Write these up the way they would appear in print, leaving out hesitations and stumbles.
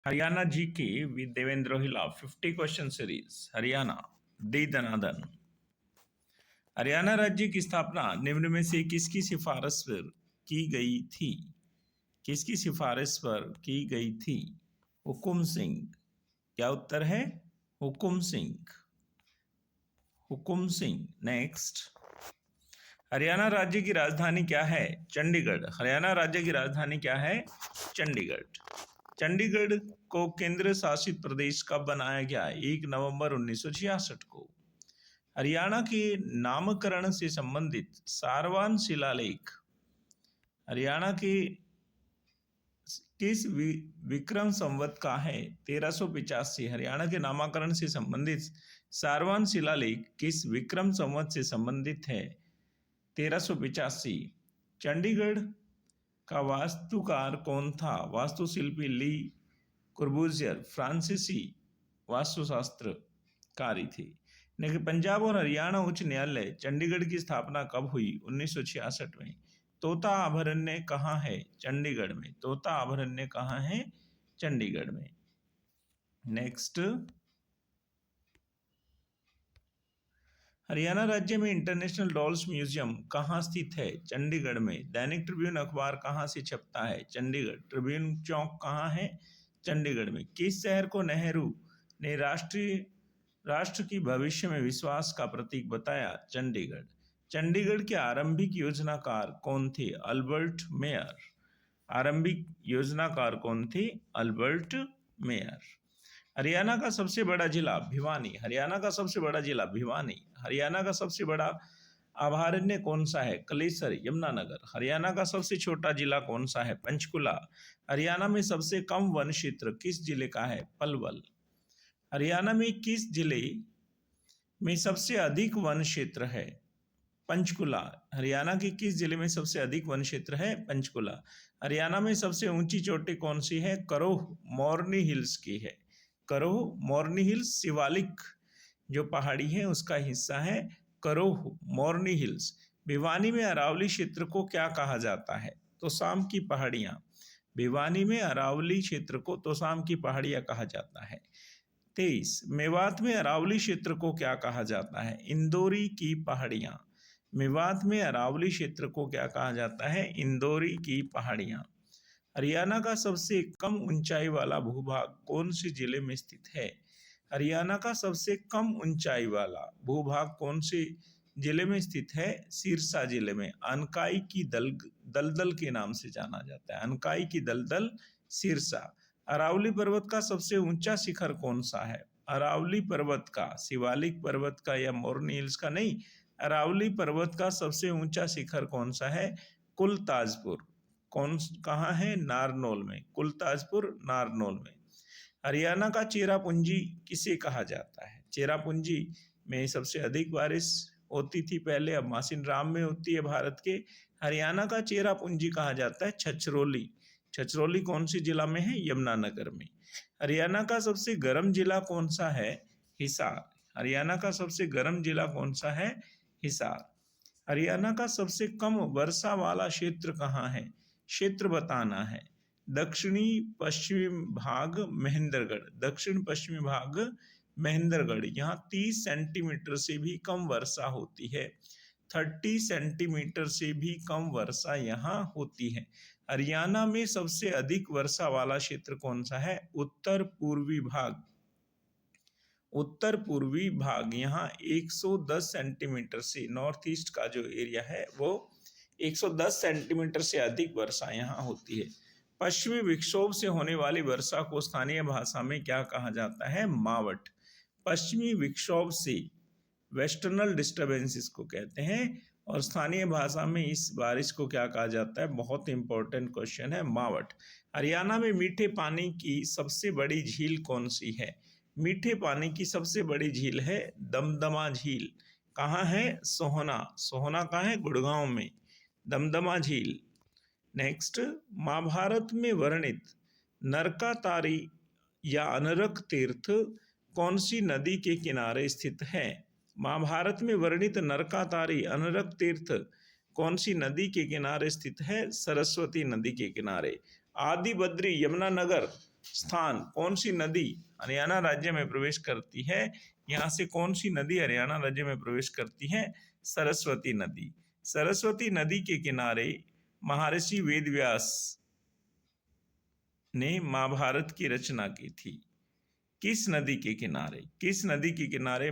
Haryana GK with Devendra Rohila 50 question series. Haryana दी दनादन। हरियाणा राज्य की स्थापना निम्न में से किसकी सिफारिश पर की गई थी? किसकी सिफारिश पर की गई थी? हुकुम सिंह। क्या उत्तर है? हुकुम सिंह। हुकुम सिंह। नेक्स्ट, हरियाणा राज्य की राजधानी क्या है? चंडीगढ़। हरियाणा राज्य की राजधानी क्या है? चंडीगढ़। चंडीगढ़ को केंद्र शासित प्रदेश कब बनाया गया? 1 नवंबर 1966 को। हरियाणा के नामकरण से संबंधित सारवान शिलालेख हरियाणा के किस विक्रम संवत का है? 1385। हरियाणा के नामकरण से संबंधित सारवान शिलालेख किस विक्रम संवत से संबंधित है? 1385। चंडीगढ़ का वास्तुकार कौन था? वास्तुशिल्पी ली कुर्बुजियर फ्रांसीसी वास्तुशास्त्रकारी थे। लेकिन पंजाब और हरियाणा उच्च न्यायालय चंडीगढ़ की स्थापना कब हुई? 1966 में। तोता अभयारण्य कहाँ है? चंडीगढ़ में। तोता अभयारण्य कहाँ है? चंडीगढ़ में। नेक्स्ट, हरियाणा राज्य में इंटरनेशनल डॉल्स म्यूजियम कहाँ स्थित है? चंडीगढ़ में। दैनिक ट्रिब्यून अखबार कहाँ से छपता है? चंडीगढ़। ट्रिब्यून चौक कहाँ है? चंडीगढ़ में। किस शहर को नेहरू ने राष्ट्र की भविष्य में विश्वास का प्रतीक बताया? चंडीगढ़। चंडीगढ़ के आरंभिक योजनाकार कौन थे? Albert Mayer. आरंभिक योजनाकार कौन थे? Albert Mayer. हरियाणा का सबसे बड़ा जिला भिवानी। हरियाणा का सबसे बड़ा जिला भिवानी। हरियाणा का सबसे बड़ा अभयारण्य कौन सा है? कलेसर यमुनानगर। हरियाणा का सबसे छोटा जिला कौन सा है? पंचकुला। हरियाणा में सबसे कम वन क्षेत्र किस जिले का है? पलवल। हरियाणा में किस जिले में सबसे अधिक वन क्षेत्र है? पंचकुला। हरियाणा के किस जिले में सबसे अधिक वन क्षेत्र है? पंचकुला। हरियाणा में सबसे ऊंची चोटी कौन सी है? करोह मोरनी हिल्स की है। करोह मोरनी हिल्स शिवालिक जो पहाड़ी है उसका हिस्सा है करोह मोरनी हिल्स। भिवानी में अरावली क्षेत्र को क्या कहा जाता है? तोशाम की पहाड़ियाँ। भिवानी में अरावली क्षेत्र को तोशाम की पहाड़ियाँ कहा जाता है। 23, मेवात में अरावली क्षेत्र को क्या कहा जाता है? इंदौरी की पहाड़ियाँ। मेवात में अरावली क्षेत्र को क्या कहा जाता है? इंदौरी की पहाड़ियाँ। हरियाणा का सबसे कम ऊंचाई वाला भूभाग कौन से जिले में स्थित है? हरियाणा का सबसे कम ऊंचाई वाला भूभाग कौन से जिले में स्थित है? सिरसा जिले में। अनकाई की दलदल के नाम से जाना जाता है। अनकाई की दलदल सिरसा। अरावली पर्वत का सबसे ऊंचा शिखर कौन सा है? अरावली पर्वत का, शिवालिक पर्वत का या मोरनी हिल्स का नहीं, अरावली पर्वत का सबसे ऊंचा शिखर कौन सा है? कुलताजपुर। कहाँ है? नारनौल में। कुलताजपुर नारनौल में। हरियाणा का चेरापूंजी किसे कहा जाता है? चेरापूंजी में सबसे अधिक बारिश होती थी पहले, अब मासिन राम में होती है भारत के। हरियाणा का चेरापूंजी कहा जाता है छछरौली। छछरौली कौन सी जिला में है? यमुनानगर में। हरियाणा का सबसे गर्म जिला कौन सा है? हिसार। हरियाणा का सबसे गर्म जिला कौन सा है? हिसार। हरियाणा का सबसे कम वर्षा वाला क्षेत्र कहाँ है? क्षेत्र बताना है। दक्षिणी पश्चिमी भाग महेंद्रगढ़। दक्षिण पश्चिमी भाग महेंद्रगढ़। यहाँ 30 सेंटीमीटर से भी कम वर्षा होती है। 30 सेंटीमीटर से भी कम वर्षा यहाँ होती है। हरियाणा में सबसे अधिक वर्षा वाला क्षेत्र कौन सा है? उत्तर पूर्वी भाग। उत्तर पूर्वी भाग। यहाँ 110 सेंटीमीटर से, नॉर्थ ईस्ट का जो एरिया है वो 110 सेंटीमीटर से अधिक वर्षा यहाँ होती है। पश्चिमी विक्षोभ से होने वाली वर्षा को स्थानीय भाषा में क्या कहा जाता है? मावट। पश्चिमी विक्षोभ से, वेस्टर्नल डिस्टर्बेंसेस को कहते हैं, और स्थानीय भाषा में इस बारिश को क्या कहा जाता है? बहुत इंपॉर्टेंट क्वेश्चन है, मावट। हरियाणा में मीठे पानी की सबसे बड़ी झील कौन सी है? मीठे पानी की सबसे बड़ी झील है दमदमा झील। कहाँ है? सोहना। सोहना कहाँ है? गुड़गांव में। दमदमा झील। नेक्स्ट, महाभारत में वर्णित नरकातारी या अनरक तीर्थ कौन सी नदी के किनारे स्थित है? महाभारत में वर्णित नरकातारी अनरक तीर्थ कौन सी नदी के किनारे स्थित है? सरस्वती नदी के किनारे। आदि बद्री यमुनानगर स्थान कौन सी नदी हरियाणा राज्य में प्रवेश करती है? यहाँ से कौन सी नदी हरियाणा राज्य में प्रवेश करती है? सरस्वती नदी। सरस्वती नदी के किनारे महर्षि वेदव्यास ने महाभारत की रचना की थी। किस नदी के किनारे? किस नदी के किनारे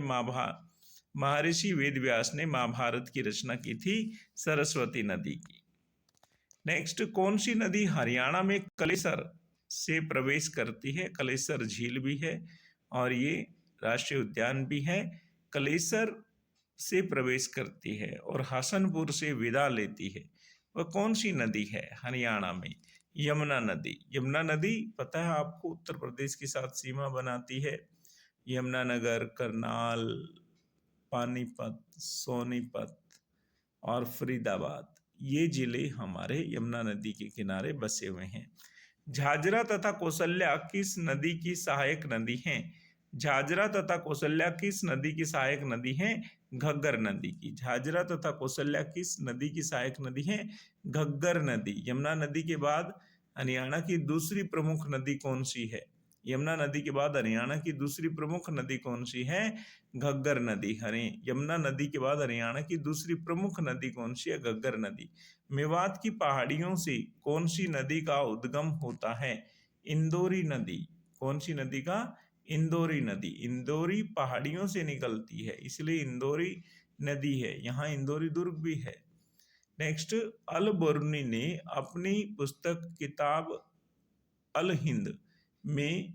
महर्षि वेदव्यास ने महाभारत की रचना की थी? सरस्वती नदी की। नेक्स्ट, कौन सी नदी हरियाणा में कलेसर से प्रवेश करती है? कलेसर झील भी है और ये राष्ट्रीय उद्यान भी है। कलेसर से प्रवेश करती है और हसनपुर से विदा लेती है। वह कौन सी नदी है हरियाणा में? यमुना नदी। यमुना नदी पता है आपको उत्तर प्रदेश के साथ सीमा बनाती है। यमुनानगर, करनाल, पानीपत, सोनीपत और फरीदाबाद ये जिले हमारे यमुना नदी के किनारे बसे हुए हैं। झाझरा तथा कौशल्या किस नदी की सहायक नदी हैं? झाझरा तथा कौशल्या किस नदी की सहायक नदी हैं? घग्गर नदी की। झाझरा तथा कौशल्या किस नदी की सहायक नदी हैं? घग्गर नदी। यमुना नदी के बाद हरियाणा की दूसरी प्रमुख नदी कौन सी है? यमुना नदी के बाद हरियाणा की दूसरी प्रमुख नदी कौन सी है? घग्गर नदी। यमुना नदी के बाद हरियाणा की दूसरी प्रमुख नदी कौन सी है? घग्गर नदी। मेवात की पहाड़ियों से कौन सी नदी का उद्गम होता है? इंदौरी नदी। कौन सी नदी का? इंदौरी नदी। इंदौरी पहाड़ियों से निकलती है इसलिए इंदौरी नदी है। यहाँ इंदौरी दुर्ग भी है। नेक्स्ट, अल बर्नी ने अपनी पुस्तक किताब अल हिंद में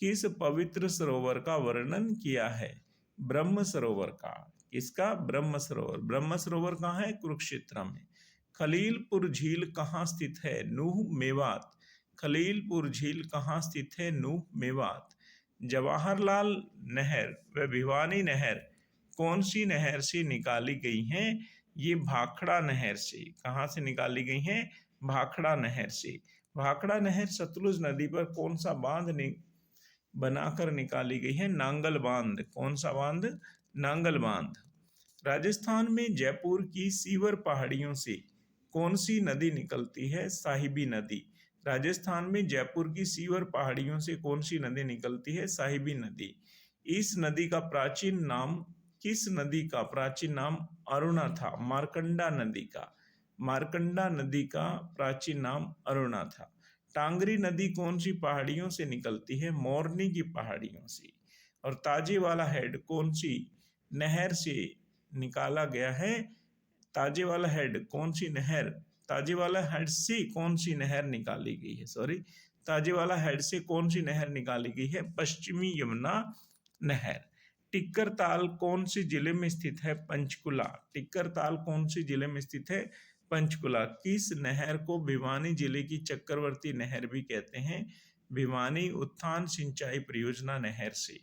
किस पवित्र सरोवर का वर्णन किया है? ब्रह्म सरोवर का। किसका? ब्रह्म सरोवर। ब्रह्म सरोवर कहाँ है? कुरुक्षेत्र में। खलीलपुर झील कहाँ स्थित है? नूह, मेवात। खलीलपुर झील कहाँ स्थित है? नूह, मेवात। जवाहरलाल नहर व भिवानी नहर कौन सी नहर से निकाली गई हैं? ये भाखड़ा नहर से। कहाँ से निकाली गई हैं? भाखड़ा नहर से। भाखड़ा नहर सतलुज नदी पर कौन सा बांध बनाकर निकाली गई है? नांगल बांध। कौन सा बांध? नांगल बांध। राजस्थान में जयपुर की सीवर पहाड़ियों से कौन सी नदी निकलती है? साहिबी नदी। राजस्थान में जयपुर की सीवर पहाड़ियों से कौन सी नदी निकलती है? साहिबी नदी। इस नदी का प्राचीन नाम किस नदी का प्राचीन नाम अरुणा था? मार्कंडा नदी का। मार्कंडा नदी का प्राचीन नाम अरुणा था। टांगरी नदी कौन सी पहाड़ियों से निकलती है? मोरनी की पहाड़ियों से। और ताजेवाला हेड कौन सी नहर से निकाला गया है? ताजेवाला हेड कौन सी नहर? ताजेवाला हेड से कौन सी नहर निकाली गई है? सॉरी, ताजेवाला हेड से कौन सी नहर निकाली गई है? पश्चिमी यमुना नहर। टिक्कर ताल कौन से जिले में स्थित है? पंचकुला। टिक्कर ताल कौन से जिले में स्थित है? पंचकुला। किस नहर को भिवानी जिले की चक्रवर्ती नहर भी कहते हैं? भिवानी उत्थान सिंचाई परियोजना नहर से।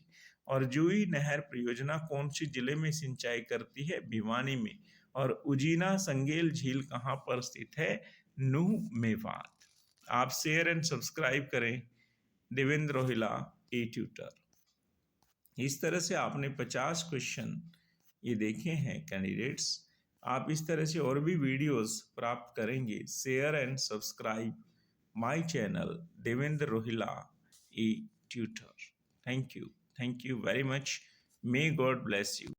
और जूही नहर परियोजना कौन सी जिले में सिंचाई करती है? भिवानी में। और उजीना संगेल झील कहाँ पर स्थित है? नूह, मेवात। आप शेयर एंड सब्सक्राइब करें देवेंद्र रोहिला ई ट्यूटर। इस तरह से आपने 50 क्वेश्चन ये देखे हैं कैंडिडेट्स। आप इस तरह से और भी वीडियोस प्राप्त करेंगे। Share and subscribe my channel Devendra Rohila e tutor. Thank you very much. May God bless you.